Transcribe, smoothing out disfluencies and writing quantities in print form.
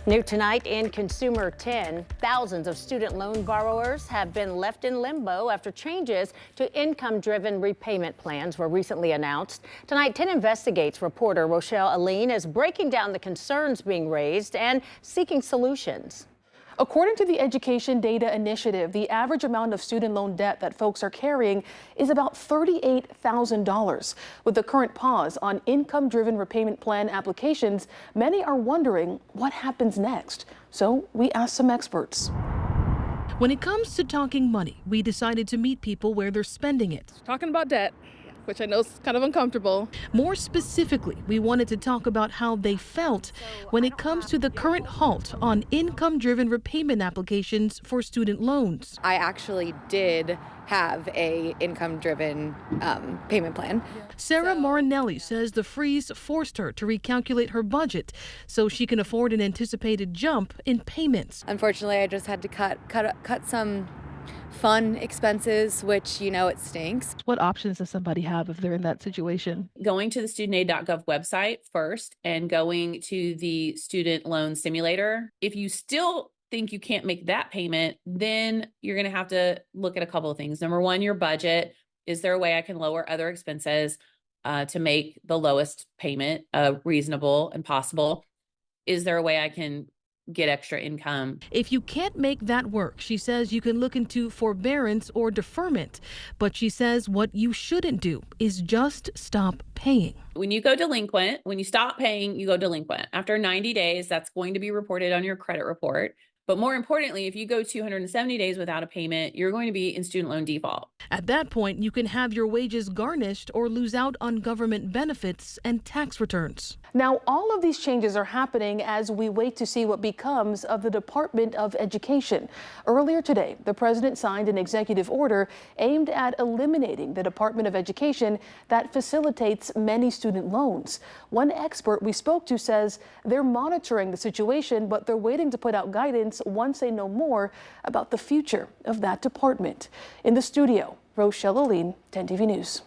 New tonight in Consumer 10, thousands of student loan borrowers have been left in limbo after changes to income-driven repayment plans were recently announced. Tonight, 10 Investigates reporter Rochelle Aline is breaking down the concerns being raised and seeking solutions. According to the Education Data Initiative, the average amount of student loan debt that folks are carrying is about $38,000. With the current pause on income-driven repayment plan applications, many are wondering what happens next. So we asked some experts. When it comes to talking money, we decided to meet people where they're spending it. Talking about debt, which I know is kind of uncomfortable. More specifically, we wanted to talk about how they felt when it comes to the current halt on income-driven repayment applications for student loans. I actually did have a income-driven payment plan. Sarah Marinelli says the freeze forced her to recalculate her budget so she can afford an anticipated jump in payments. Unfortunately, I just had to cut some fun expenses, which, you know, it stinks. What options does somebody have if they're in that situation? Going to the studentaid.gov website first and going to the student loan simulator. If you still think you can't make that payment, then you're going to have to look at a couple of things. Number one, your budget. Is there a way I can lower other expenses to make the lowest payment reasonable and possible? Is there a way I can get extra income? If you can't make that work, she says you can look into forbearance or deferment. But she says what you shouldn't do is just stop paying. When you go delinquent, when you stop paying, you go delinquent. After 90 days, that's going to be reported on your credit report. But more importantly, if you go 270 days without a payment, you're going to be in student loan default. At that point, you can have your wages garnished or lose out on government benefits and tax returns. Now, all of these changes are happening as we wait to see what becomes of the Department of Education. Earlier today, the president signed an executive order aimed at eliminating the Department of Education that facilitates many student loans. One expert we spoke to says they're monitoring the situation, but they're waiting to put out guidance once they know more about the future of that department. In the studio, Rochelle Aline, 10 TV News.